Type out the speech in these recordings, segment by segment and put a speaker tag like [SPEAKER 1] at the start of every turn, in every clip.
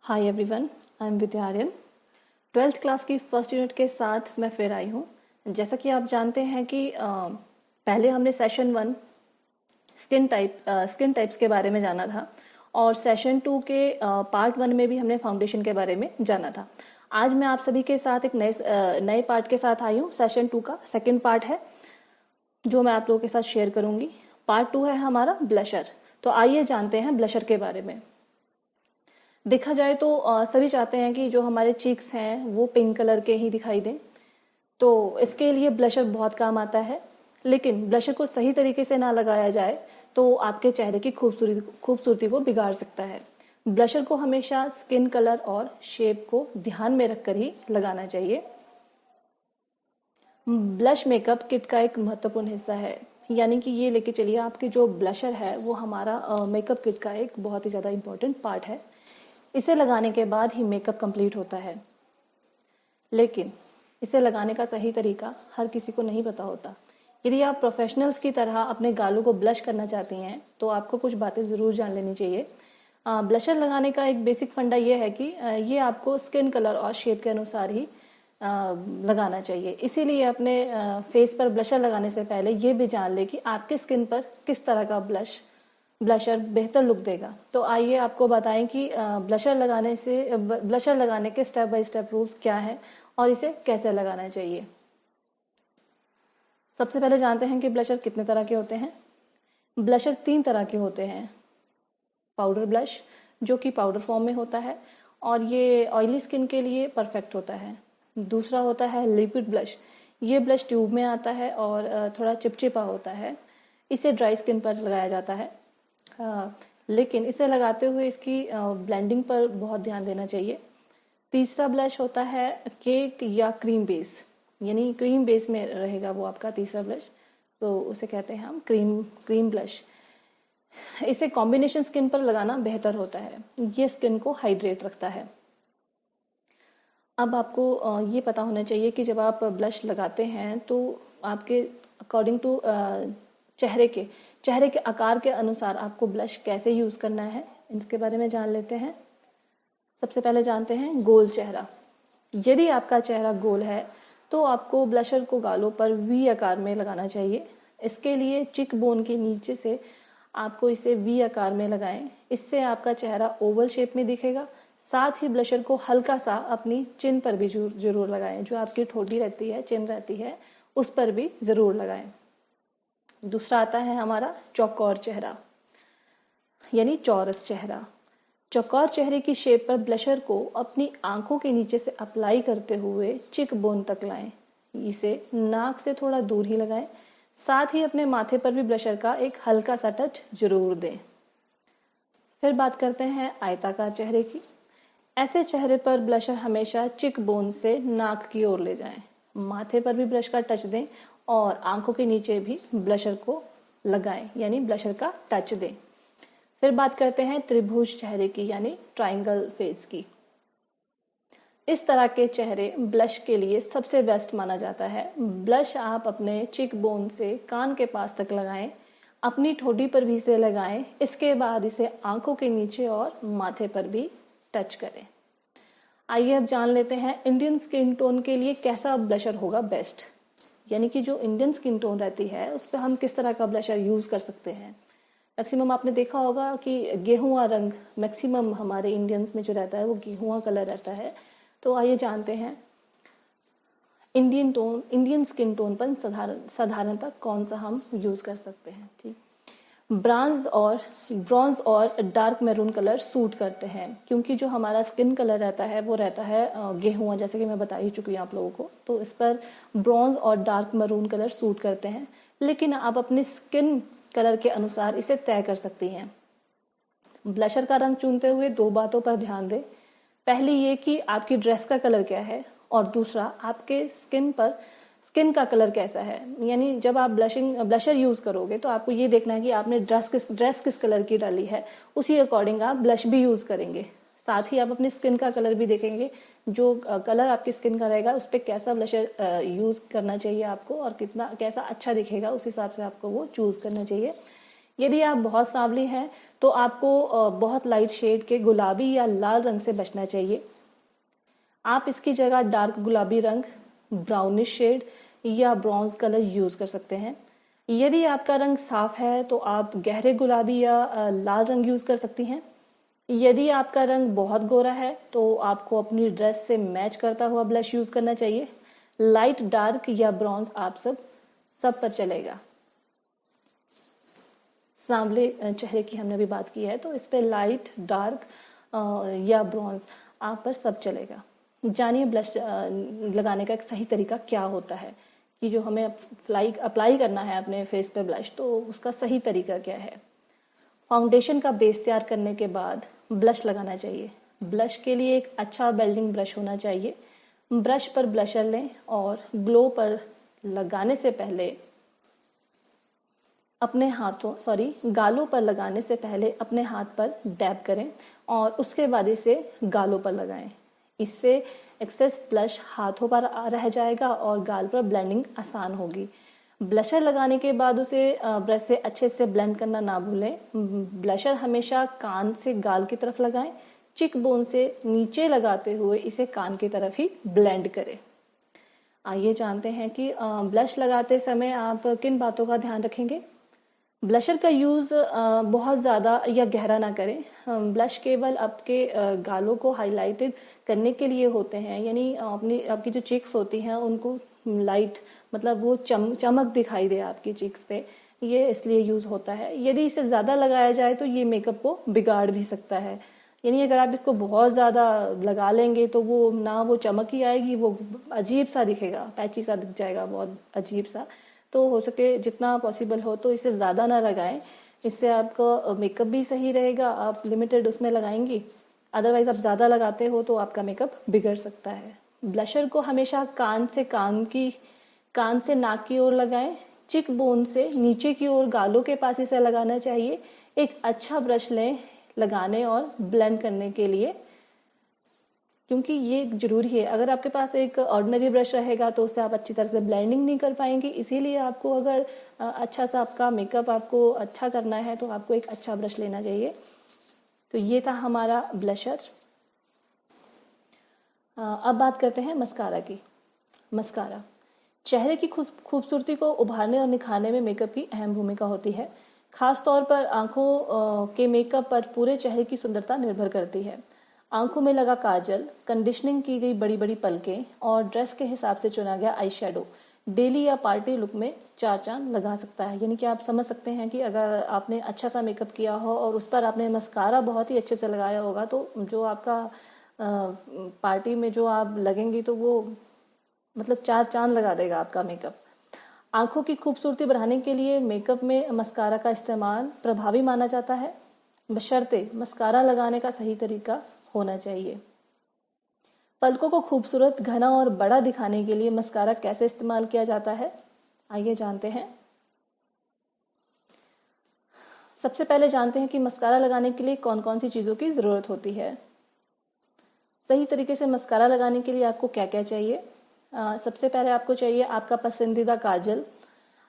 [SPEAKER 1] Hi everyone, I am Vidyaryan. 12th class की first unit के साथ मैं फिर आई हूँ। जैसा कि आप जानते हैं कि पहले हमने सेशन 1 स्किन टाइप्स के बारे में जाना था और सेशन 2 के पार्ट 1 में भी हमने फाउंडेशन के बारे में जाना था। आज मैं आप सभी के साथ एक नए पार्ट के साथ आई हूँ। सेशन 2 का सेकेंड पार्ट है जो मैं आप लोगों के साथ शेयर करूँगी। पार्ट 2 है हमारा ब्लशर। तो आइए जानते हैं ब्लशर के बारे में। देखा जाए तो सभी चाहते हैं कि जो हमारे चीक्स हैं वो पिंक कलर के ही दिखाई दें, तो इसके लिए ब्लशर बहुत काम आता है। लेकिन ब्लशर को सही तरीके से ना लगाया जाए तो आपके चेहरे की खूबसूरती को बिगाड़ सकता है। ब्लशर को हमेशा स्किन कलर और शेप को ध्यान में रखकर ही लगाना चाहिए। ब्लश मेकअप किट का एक महत्वपूर्ण हिस्सा है, यानी कि ये लेके चलिए आपकी जो ब्लशर है वो हमारा मेकअप किट का एक बहुत ही ज़्यादा इम्पोर्टेंट पार्ट है। इसे लगाने के बाद ही मेकअप कंप्लीट होता है, लेकिन इसे लगाने का सही तरीका हर किसी को नहीं पता होता। यदि आप प्रोफेशनल्स की तरह अपने गालों को ब्लश करना चाहती हैं तो आपको कुछ बातें ज़रूर जान लेनी चाहिए। ब्लशर लगाने का एक बेसिक फंडा ये है कि ये आपको स्किन कलर और शेप के अनुसार ही लगाना चाहिए। इसीलिए अपने फेस पर ब्लशर लगाने से पहले ये भी जान ले कि आपके स्किन पर किस तरह का ब्लशर बेहतर लुक देगा। तो आइए आपको बताएं कि ब्लशर लगाने के स्टेप बाय स्टेप रूल्स क्या हैं और इसे कैसे लगाना चाहिए। सबसे पहले जानते हैं कि ब्लशर कितने तरह के होते हैं। ब्लशर 3 तरह के होते हैं। पाउडर ब्लश, जो कि पाउडर फॉर्म में होता है और ये ऑयली स्किन के लिए परफेक्ट होता है। दूसरा होता है लिक्विड ब्लश। ये ब्लश ट्यूब में आता है और थोड़ा चिपचिपा होता है। इसे ड्राई स्किन पर लगाया जाता है। लेकिन इसे लगाते हुए इसकी ब्लेंडिंग पर बहुत ध्यान देना चाहिए। तीसरा ब्लश होता है केक या क्रीम बेस, यानी क्रीम बेस में रहेगा वो आपका तीसरा ब्लश, तो उसे कहते हैं हम क्रीम ब्लश। इसे कॉम्बिनेशन स्किन पर लगाना बेहतर होता है। ये स्किन को हाइड्रेट रखता है। अब आपको ये पता होना चाहिए कि जब आप ब्लश लगाते हैं तो आपके अकॉर्डिंग टू चेहरे के आकार के अनुसार आपको ब्लश कैसे यूज़ करना है, इसके बारे में जान लेते हैं। सबसे पहले जानते हैं गोल चेहरा। यदि आपका चेहरा गोल है तो आपको ब्लशर को गालों पर वी आकार में लगाना चाहिए। इसके लिए चिक बोन के नीचे से आपको इसे वी आकार में लगाएं। इससे आपका चेहरा ओवल शेप में दिखेगा। साथ ही ब्लशर को हल्का सा अपनी चिन पर भी जरूर लगाएं। जो आपकी ठोड़ी रहती है, चिन रहती है, उस पर भी ज़रूर लगाएं। दूसरा आता है हमारा चौकोर चेहरा, यानी चौरस चेहरा। चौकोर चेहरे की शेप पर ब्लशर को अपनी आंखों के नीचे से अप्लाई करते हुए चिक बोन तक लाएं। इसे नाक से थोड़ा दूर ही लगाएं। साथ ही अपने माथे पर भी ब्लशर का एक हल्का सा टच जरूर दें। फिर बात करते हैं आयताकार चेहरे की। ऐसे चेहरे पर ब्लशर हमेशा चिक बोन से नाक की ओर ले जाएं। माथे पर भी ब्रश का टच दें और आंखों के नीचे भी ब्लशर को लगाएं, यानी ब्लशर का टच दें। फिर बात करते हैं त्रिभुज चेहरे की, यानी ट्रायंगल फेस की। इस तरह के चेहरे ब्लश के लिए सबसे बेस्ट माना जाता है। ब्लश आप अपने चिक बोन से कान के पास तक लगाएं, अपनी ठोड़ी पर भी इसे लगाएं। इसके बाद इसे आंखों के नीचे और माथे पर भी टच करें। आइए अब जान लेते हैं इंडियन स्किन टोन के लिए कैसा ब्लशर होगा बेस्ट, यानी कि जो इंडियन स्किन टोन रहती है उस पर हम किस तरह का ब्लशर यूज़ कर सकते हैं। मैक्सिमम आपने देखा होगा कि गेहुआ रंग मैक्सिमम हमारे इंडियंस में जो रहता है वो गेहुआ कलर रहता है। तो आइए जानते हैं इंडियन स्किन टोन पर साधारणतः कौन सा हम यूज़ कर सकते हैं। ठीक, ब्रॉन्ज और डार्क मैरून कलर सूट करते हैं, क्योंकि जो हमारा स्किन कलर रहता है वो रहता है गेहुआ, जैसे कि मैं बता ही चुकी हूँ आप लोगों को। तो इस पर ब्रॉन्ज और डार्क मैरून कलर सूट करते हैं, लेकिन आप अपनी स्किन कलर के अनुसार इसे तय कर सकती हैं। ब्लशर का रंग चुनते हुए 2 बातों पर ध्यान दें। पहली ये कि आपकी ड्रेस का कलर क्या है, और दूसरा आपके स्किन का कलर कैसा है। यानी जब आप ब्लशर यूज़ करोगे तो आपको ये देखना है कि आपने ड्रेस किस कलर की डाली है, उसी अकॉर्डिंग आप ब्लश भी यूज़ करेंगे। साथ ही आप अपनी स्किन का कलर भी देखेंगे, जो कलर आपकी स्किन का रहेगा उस पर कैसा ब्लशर यूज़ करना चाहिए आपको और कैसा अच्छा दिखेगा, उस हिसाब से आपको वो चूज़ करना चाहिए। यदि आप बहुत सांवली हैं तो आपको बहुत लाइट शेड के गुलाबी या लाल रंग से बचना चाहिए। आप इसकी जगह डार्क गुलाबी रंग, ब्राउनिश शेड या ब्रॉन्ज कलर यूज कर सकते हैं। यदि आपका रंग साफ है तो आप गहरे गुलाबी या लाल रंग यूज कर सकती हैं। यदि आपका रंग बहुत गोरा है तो आपको अपनी ड्रेस से मैच करता हुआ ब्लश यूज करना चाहिए। लाइट, डार्क या ब्रॉन्ज आप सब पर चलेगा। सांवले चेहरे की हमने अभी बात की है तो इस पे लाइट, डार्क या ब्रॉन्ज आप पर सब चलेगा। जानिए ब्लश लगाने का एक सही तरीका क्या होता है, कि जो हमें अप्लाई करना है अपने फेस पे ब्लश, तो उसका सही तरीका क्या है। फाउंडेशन का बेस तैयार करने के बाद ब्लश लगाना चाहिए। ब्लश के लिए एक अच्छा बेल्डिंग ब्रश होना चाहिए। ब्रश पर ब्लशर लें और ग्लो पर लगाने से पहले गालों पर लगाने से पहले अपने हाथ पर डैब करें और उसके बाद इसे गालों पर लगाएं। इससे एक्सेस ब्लश हाथों पर रह जाएगा और गाल पर ब्लेंडिंग आसान होगी। ब्लशर लगाने के बाद उसे ब्रश से अच्छे से ब्लेंड करना ना भूलें। ब्लशर हमेशा कान से गाल की तरफ लगाएं। चिक बोन से नीचे लगाते हुए इसे कान की तरफ ही ब्लेंड करें। आइए जानते हैं कि ब्लश लगाते समय आप किन बातों का ध्यान रखेंगे। ब्लशर का यूज़ बहुत ज़्यादा या गहरा ना करें। ब्लश केवल आपके गालों को हाईलाइटेड करने के लिए होते हैं, यानी आपकी जो चिक्स होती हैं उनको लाइट, मतलब वो चमक दिखाई दे आपकी चिक्स पे, ये इसलिए यूज़ होता है। यदि इसे ज़्यादा लगाया जाए तो ये मेकअप को बिगाड़ भी सकता है। यानी अगर आप इसको बहुत ज़्यादा लगा लेंगे तो वो चमक ही आएगी, वो अजीब सा दिखेगा, पैची सा दिख जाएगा, बहुत अजीब सा। तो हो सके जितना पॉसिबल हो तो इसे ज़्यादा ना लगाएं। इससे आपका मेकअप भी सही रहेगा, आप लिमिटेड उसमें लगाएंगी। अदरवाइज आप ज़्यादा लगाते हो तो आपका मेकअप बिगड़ सकता है। ब्लशर को हमेशा कान से नाक की ओर लगाएं। चिक बोन से नीचे की ओर गालों के पास इसे लगाना चाहिए। एक अच्छा ब्रश लें लगाने और ब्लेंड करने के लिए, क्योंकि ये जरूरी है। अगर आपके पास एक ऑर्डिनरी ब्रश रहेगा तो उससे आप अच्छी तरह से ब्लेंडिंग नहीं कर पाएंगे। इसीलिए आपको अगर अच्छा सा आपका मेकअप आपको अच्छा करना है तो आपको एक अच्छा ब्रश लेना चाहिए। तो ये था हमारा ब्लशर। अब बात करते हैं मस्कारा की। मस्कारा चेहरे की खूबसूरती को उभारने और निखारने में मेकअप की अहम भूमिका होती है। खास तौर पर आंखों के मेकअप पर पूरे चेहरे की सुंदरता निर्भर करती है। आंखों में लगा काजल, कंडीशनिंग की गई बड़ी बड़ी पलकें और ड्रेस के हिसाब से चुना गया आई शेडो डेली या पार्टी लुक में चार चांद लगा सकता है। यानी कि आप समझ सकते हैं कि अगर आपने अच्छा सा मेकअप किया हो और उस पर आपने मस्कारा बहुत ही अच्छे से लगाया होगा तो जो आपका पार्टी में जो आप लगेंगी तो वो मतलब चार चांद लगा देगा आपका मेकअप। आंखों की खूबसूरती बढ़ाने के लिए मेकअप में मस्कारा का इस्तेमाल प्रभावी माना जाता है, बशर्ते मस्कारा लगाने का सही तरीका होना चाहिए। पलकों को खूबसूरत, घना और बड़ा दिखाने के लिए मस्कारा कैसे इस्तेमाल किया जाता है, आइए जानते हैं। सबसे पहले जानते हैं कि मस्कारा लगाने के लिए कौन कौन सी चीज़ों की ज़रूरत होती है। सही तरीके से मस्कारा लगाने के लिए आपको क्या क्या चाहिए। सबसे पहले आपको चाहिए आपका पसंदीदा काजल,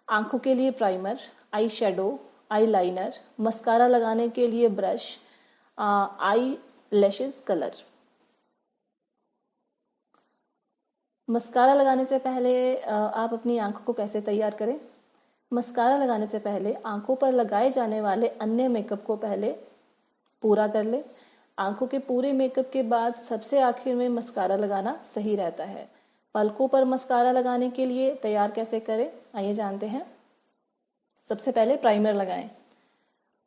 [SPEAKER 1] आंखों के लिए primer, eye shadow, eye liner, mascara लगाने के लिए brush, eye lashes colour. Mascara लगाने से पहले आप अपनी आंखों को कैसे तैयार करें। मस्कारा लगाने से पहले आंखों पर लगाए जाने वाले अन्य मेकअप को पहले पूरा कर ले। आंखों के पूरे मेकअप के बाद सबसे आखिर में मस्कारा लगाना सही रहता है। पलकों पर मस्कारा लगाने के लिए तैयार कैसे करें, आइए जानते हैं। सबसे पहले प्राइमर लगाएं।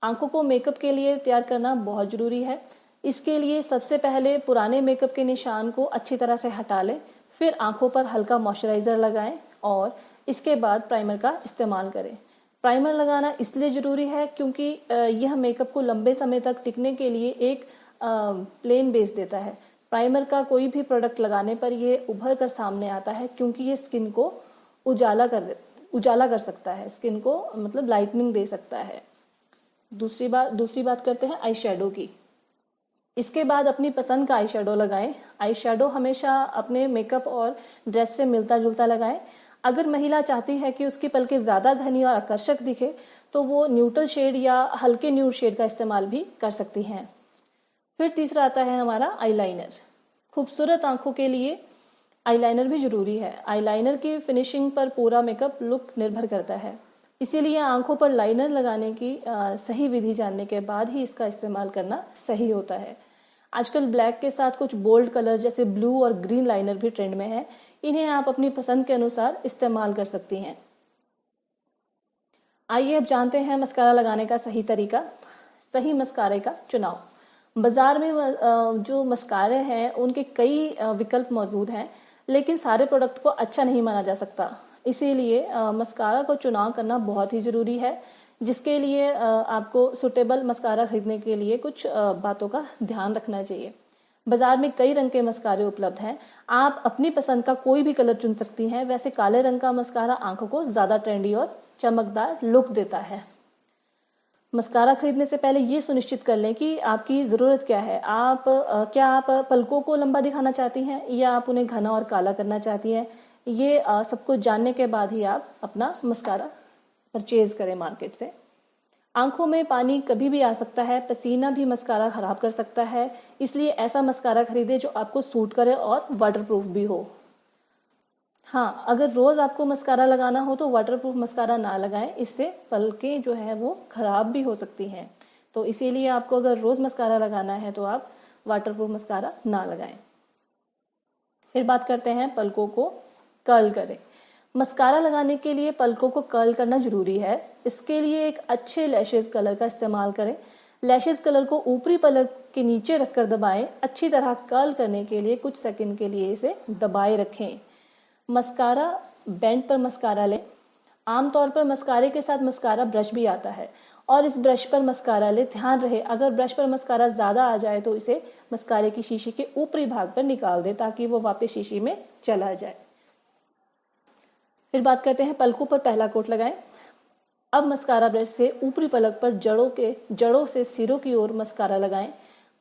[SPEAKER 1] आंखों को मेकअप के लिए तैयार करना बहुत जरूरी है। इसके लिए सबसे पहले पुराने मेकअप के निशान को अच्छी तरह से हटा लें, फिर आंखों पर हल्का मॉइस्चराइजर लगाएं और इसके बाद प्राइमर का इस्तेमाल करें। प्राइमर लगाना इसलिए ज़रूरी है क्योंकि यह मेकअप को लंबे समय तक टिकने के लिए एक प्लेन बेस देता है। प्राइमर का कोई भी प्रोडक्ट लगाने पर यह उभर कर सामने आता है क्योंकि ये स्किन को उजाला कर सकता है, स्किन को मतलब लाइटनिंग दे सकता है। दूसरी बात करते हैं आई शेडो की। इसके बाद अपनी पसंद का आई शेडो लगाएं। आई शेडो हमेशा अपने मेकअप और ड्रेस से मिलता जुलता लगाएं। अगर महिला चाहती है कि उसकी पलकें ज़्यादा घनी और आकर्षक दिखे तो वो न्यूट्रल शेड या हल्के न्यूड शेड का इस्तेमाल भी कर सकती हैं। फिर तीसरा आता है हमारा आईलाइनर। खूबसूरत आंखों के लिए आईलाइनर भी जरूरी है। आईलाइनर की फिनिशिंग पर पूरा मेकअप लुक निर्भर करता है, इसीलिए आंखों पर लाइनर लगाने की सही विधि जानने के बाद ही इसका इस्तेमाल करना सही होता है। आजकल ब्लैक के साथ कुछ बोल्ड कलर जैसे ब्लू और ग्रीन लाइनर भी ट्रेंड में है। इन्हें आप अपनी पसंद के अनुसार इस्तेमाल कर सकती हैं। आइए अब जानते हैं मस्कारा लगाने का सही तरीका, सही मस्कारे का चुनाव। बाजार में जो मस्कारे हैं उनके कई विकल्प मौजूद हैं, लेकिन सारे प्रोडक्ट को अच्छा नहीं माना जा सकता। इसीलिए मस्कारा को चुनाव करना बहुत ही ज़रूरी है, जिसके लिए आपको सुटेबल मस्कारा खरीदने के लिए कुछ बातों का ध्यान रखना चाहिए। बाजार में कई रंग के मस्कारे उपलब्ध हैं, आप अपनी पसंद का कोई भी कलर चुन सकती हैं। वैसे काले रंग का मस्कारा आंखों को ज़्यादा ट्रेंडी और चमकदार लुक देता है। मस्कारा खरीदने से पहले ये सुनिश्चित कर लें कि आपकी ज़रूरत क्या है। क्या आप पलकों को लंबा दिखाना चाहती हैं या आप उन्हें घना और काला करना चाहती हैं। ये सब कुछ जानने के बाद ही आप अपना मस्कारा परचेज करें मार्केट से। आंखों में पानी कभी भी आ सकता है, पसीना भी मस्कारा खराब कर सकता है, इसलिए ऐसा मस्कारा खरीदें जो आपको सूट करे और वाटरप्रूफ भी हो। हाँ, अगर रोज़ आपको मस्कारा लगाना हो तो वाटरप्रूफ मस्कारा ना लगाएं, इससे पलकें जो है वो खराब भी हो सकती हैं। तो इसीलिए आपको अगर रोज़ मस्कारा लगाना है तो आप वाटरप्रूफ मस्कारा ना लगाएं। फिर बात करते हैं पलकों को कर्ल करें। मस्कारा लगाने के लिए पलकों को कर्ल करना जरूरी है। इसके लिए एक अच्छे लैशेज कलर का इस्तेमाल करें। लैशेज कलर को ऊपरी पलक के नीचे रखकर दबाएं। अच्छी तरह कर्ल करने के लिए कुछ सेकंड के लिए इसे दबाए रखें। मस्कारा बैंड पर मस्कारा लें। आमतौर पर मस्कारे के साथ मस्कारा ब्रश भी आता है और इस ब्रश पर मस्कारा लें। ध्यान रहे अगर ब्रश पर मस्कारा ज़्यादा आ जाए तो इसे मस्कारे की शीशी के ऊपरी भाग पर निकाल दें ताकि वो वापस शीशी में चला जाए। फिर बात करते हैं पलकों पर पहला कोट लगाएं। अब मस्कारा ब्रश से ऊपरी पलक पर जड़ों से सिरों की ओर मस्कारा लगाएं।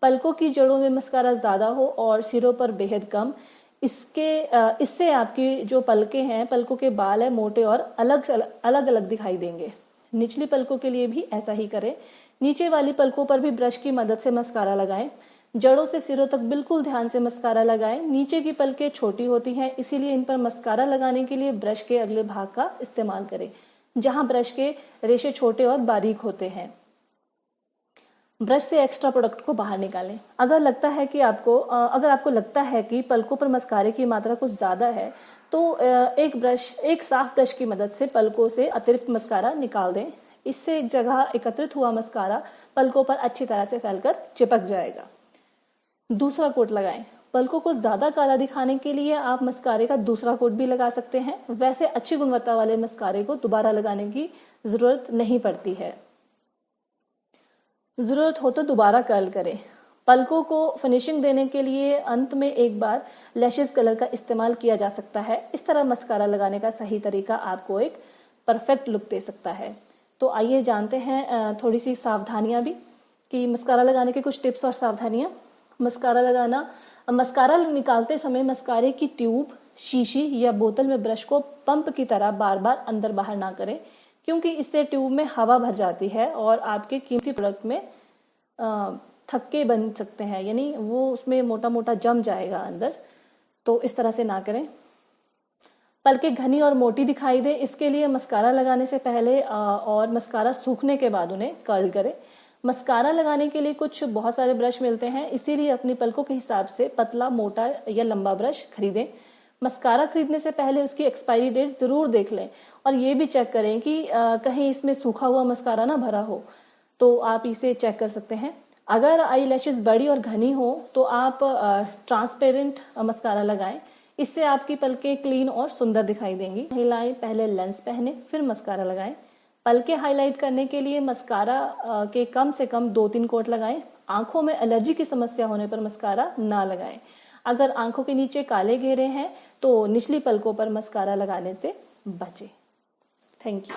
[SPEAKER 1] पलकों की जड़ों में मस्कारा ज़्यादा हो और सिरों पर बेहद कम। इससे आपकी जो पलकें हैं, पलकों के बाल है मोटे और अलग अलग दिखाई देंगे। निचली पलकों के लिए भी ऐसा ही करें। नीचे वाली पलकों पर भी ब्रश की मदद से मस्कारा लगाएं। जड़ों से सिरों तक बिल्कुल ध्यान से मस्कारा लगाएं। नीचे की पलकें छोटी होती हैं, इसीलिए इन पर मस्कारा लगाने के लिए ब्रश के अगले भाग का इस्तेमाल करें, जहां ब्रश के रेशे छोटे और बारीक होते हैं। ब्रश से एक्स्ट्रा प्रोडक्ट को बाहर निकालें। अगर आपको लगता है कि पलकों पर मस्कारे की मात्रा कुछ ज़्यादा है तो एक साफ ब्रश की मदद से पलकों से अतिरिक्त मस्कारा निकाल दें। इससे एक जगह एकत्रित हुआ मस्कारा पलकों पर अच्छी तरह से फैलकर चिपक जाएगा। दूसरा कोट लगाएं। पलकों को ज़्यादा काला दिखाने के लिए आप मस्कारे का दूसरा कोट भी लगा सकते हैं। वैसे अच्छी गुणवत्ता वाले मस्कारे को दोबारा लगाने की ज़रूरत नहीं पड़ती है। ज़रूरत हो तो दोबारा कर्ल करें। पलकों को फिनिशिंग देने के लिए अंत में एक बार लैशेज कलर का इस्तेमाल किया जा सकता है। इस तरह मस्कारा लगाने का सही तरीका आपको एक परफेक्ट लुक दे सकता है। तो आइए जानते हैं थोड़ी सी सावधानियां भी कि मस्कारा लगाने के कुछ टिप्स और सावधानियां। मस्कारा निकालते समय मस्कारे की ट्यूब, शीशी या बोतल में ब्रश को पंप की तरह बार बार अंदर बाहर ना करें, क्योंकि इससे ट्यूब में हवा भर जाती है और आपके कीमती प्रोडक्ट में थक्के बन सकते हैं, यानी वो उसमें मोटा मोटा जम जाएगा अंदर। तो इस तरह से ना करें। पलकें घनी और मोटी दिखाई दे, इसके लिए मस्कारा लगाने से पहले और मस्कारा सूखने के बाद उन्हें कर्ल करें। मस्कारा लगाने के लिए बहुत सारे ब्रश मिलते हैं, इसीलिए अपनी पलकों के हिसाब से पतला, मोटा या लंबा ब्रश खरीदें। मस्कारा खरीदने से पहले उसकी एक्सपायरी डेट ज़रूर देख लें और ये भी चेक करें कि कहीं इसमें सूखा हुआ मस्कारा ना भरा हो, तो आप इसे चेक कर सकते हैं। अगर आई लैशेज बड़ी और घनी हो तो आप ट्रांसपेरेंट मस्कारा लगाएं। इससे आपकी पलकें क्लीन और सुंदर दिखाई देंगी। महिलाएं पहले लेंस पहने फिर मस्कारा लगाएं। पलकें हाईलाइट करने के लिए मस्कारा के कम से कम 2-3 कोट लगाएं। आंखों में एलर्जी की समस्या होने पर मस्कारा ना लगाएं। अगर आंखों के नीचे काले घेरे हैं तो निचली पलकों पर मस्कारा लगाने से बचें। Thank you.